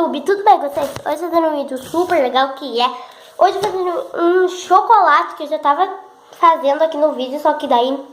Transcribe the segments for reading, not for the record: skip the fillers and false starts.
YouTube, tudo bem com vocês? Hoje eu tô fazendo um vídeo super legal que é... Hoje eu tô fazendo um chocolate que eu já tava fazendo aqui no vídeo, só que daí,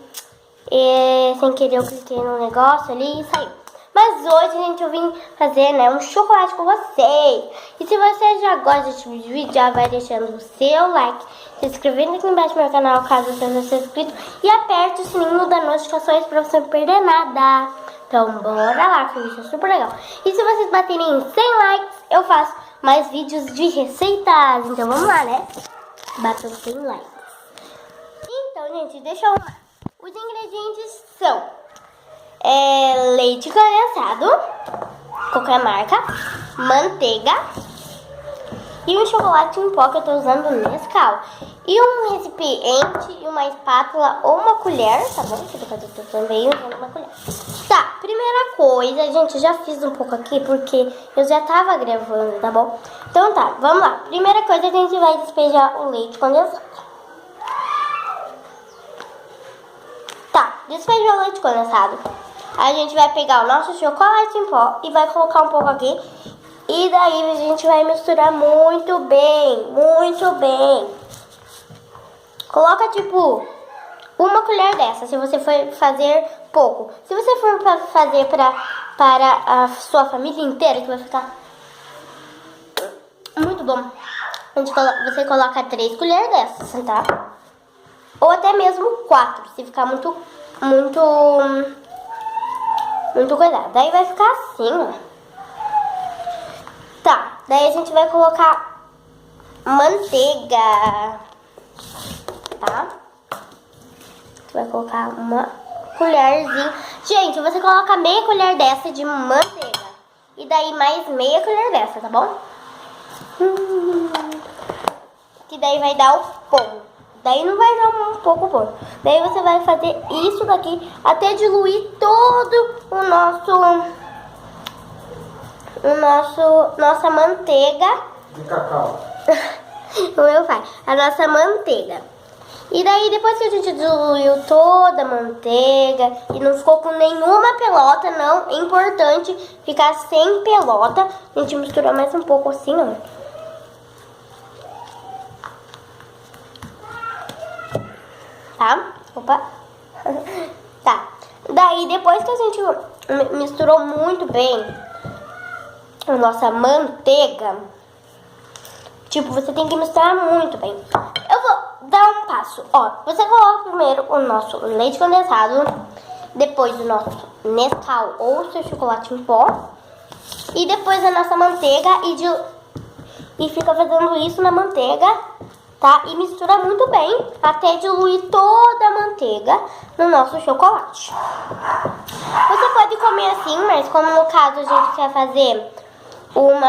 sem querer eu cliquei no negócio ali e saiu. Mas hoje, gente, eu vim fazer, né, um chocolate com vocês. E se você já gosta desse tipo de vídeo, já vai deixando o seu like, se inscrevendo aqui embaixo no meu canal, caso você não seja inscrito, e aperte o sininho das notificações pra você não perder nada. Então, bora lá, que isso é super legal. E se vocês baterem 100 likes, eu faço mais vídeos de receitas. Então, vamos lá, né? Batam 100 likes. Então, gente, deixa eu arrumar. Os ingredientes são leite condensado, qualquer marca, manteiga e um chocolate em pó que eu tô usando Nescau. E um recipiente e uma espátula ou uma colher, tá bom? Que eu tô também usando uma colher. Tá, primeira coisa, gente, eu já fiz um pouco aqui porque eu já tava gravando, tá bom? Então tá, vamos lá. Primeira coisa, a gente vai despejar o leite condensado. Tá, despejou o leite condensado. A gente vai pegar o nosso chocolate em pó e vai colocar um pouco aqui. E daí a gente vai misturar muito bem, muito bem. Coloca tipo uma colher dessa, se você for fazer pouco. Se você for fazer para a sua família inteira, que vai ficar muito bom. Você coloca 3 colheres dessas, tá? Ou até mesmo 4, se ficar muito cuidado. Daí vai ficar assim, ó. Tá, daí a gente vai colocar manteiga, tá? Você vai colocar uma colherzinha. Gente, você coloca meia colher dessa de manteiga. E daí mais meia colher dessa, tá bom? Que daí vai dar o ponto. Daí não vai dar um pouco ponto. Daí você vai fazer isso daqui até diluir todo nossa manteiga. De cacau. O meu pai. A nossa manteiga. E daí depois que a gente diluiu toda a manteiga e não ficou com nenhuma pelota, não, é importante ficar sem pelota. A gente mistura mais um pouco assim, ó. Tá? Opa. Tá. Daí depois que a gente misturou muito bem a nossa manteiga, tipo, você tem que misturar muito bem. Eu vou dar um passo. Ó, você coloca primeiro o nosso leite condensado, depois o nosso Nescau ou o seu chocolate em pó, e depois a nossa manteiga e fica fazendo isso na manteiga, tá? E mistura muito bem até diluir toda a manteiga no nosso chocolate. Você pode comer assim, mas como no caso a gente quer fazer um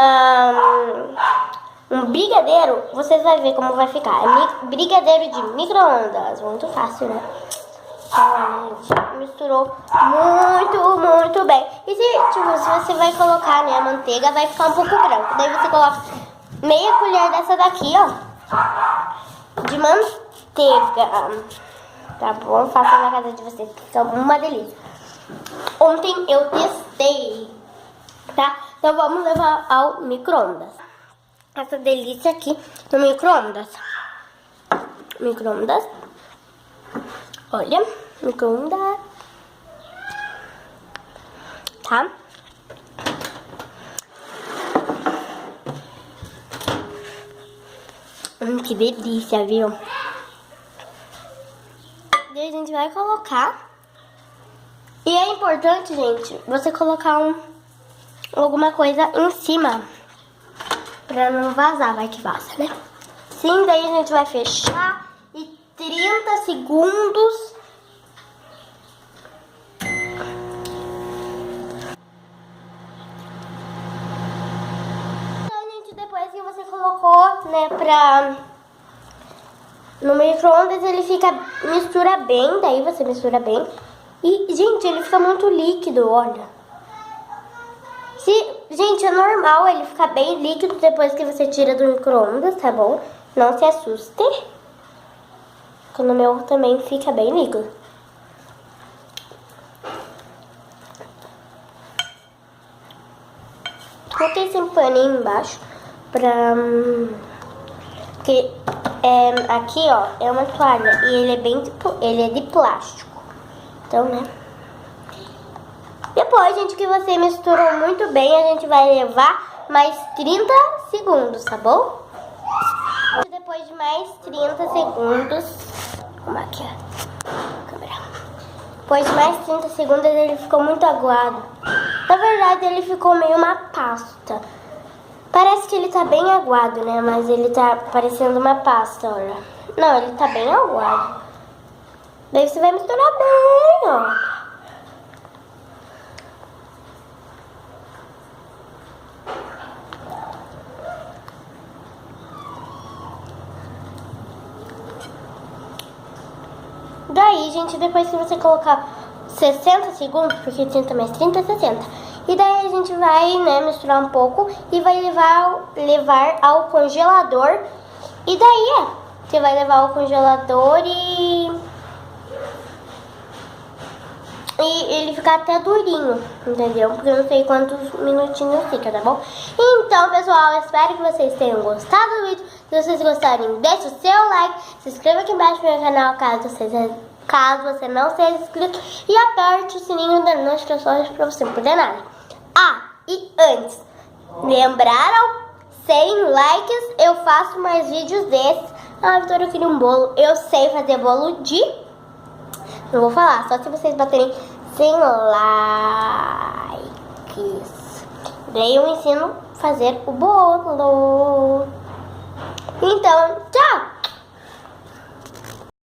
brigadeiro, vocês vão ver como vai ficar. É brigadeiro de micro-ondas. Muito fácil, né? Então, gente, misturou muito bem. E se você vai colocar, né, a manteiga, vai ficar um pouco branco. Daí você coloca meia colher dessa daqui, ó, de manteiga. Tá bom? Faça na casa de vocês, que são uma delícia. Ontem eu testei, tá? Então vamos levar ao micro-ondas. Essa delícia aqui no micro-ondas. Micro-ondas. Olha, micro-ondas. Tá? Que delícia, viu? Daí a gente vai colocar. E é importante, gente, você colocar alguma coisa em cima. Pra não vazar, vai que vaza, né? Sim, daí a gente vai fechar e 30 segundos. Então, gente, depois que você colocou, né, no micro-ondas, ele mistura bem, daí você mistura bem. E, gente, ele fica muito líquido, olha. Gente, é normal ele ficar bem líquido depois que você tira do micro-ondas, tá bom? Não se assuste. Quando o meu também fica bem líquido. Coloquei esse paninho embaixo pra... Porque aqui, ó, é uma toalha e ele é bem tipo, ele é de plástico. Então, né? Depois, gente, que você misturou muito bem, a gente vai levar mais 30 segundos, tá bom? Depois de mais 30 segundos... Vamos aqui, ó. Câmera. Depois de mais 30 segundos, ele ficou muito aguado. Na verdade, ele ficou meio uma pasta. Parece que ele tá bem aguado, né? Mas ele tá parecendo uma pasta, olha. Não, ele tá bem aguado. Daí você vai misturar bem, ó. Daí, gente, depois que você colocar 60 segundos, porque 30 mais 30 é 60. E daí a gente vai, né, misturar um pouco e vai levar ao congelador. E daí, você vai levar ao congelador e ele ficar até durinho, entendeu? Porque eu não sei quantos minutinhos fica, tá bom? Então, pessoal, eu espero que vocês tenham gostado do vídeo. Se vocês gostarem, deixe o seu like, se inscreva aqui embaixo no meu canal caso você não seja inscrito e aperte o sininho das notificações pra você não perder nada. Ah, e antes, lembraram? 100 likes, eu faço mais vídeos desses. Ah, Vitória, eu queria um bolo. Eu sei fazer bolo de... Não vou falar, só se vocês baterem 100 likes. Daí eu ensino a fazer o bolo. Então, tchau!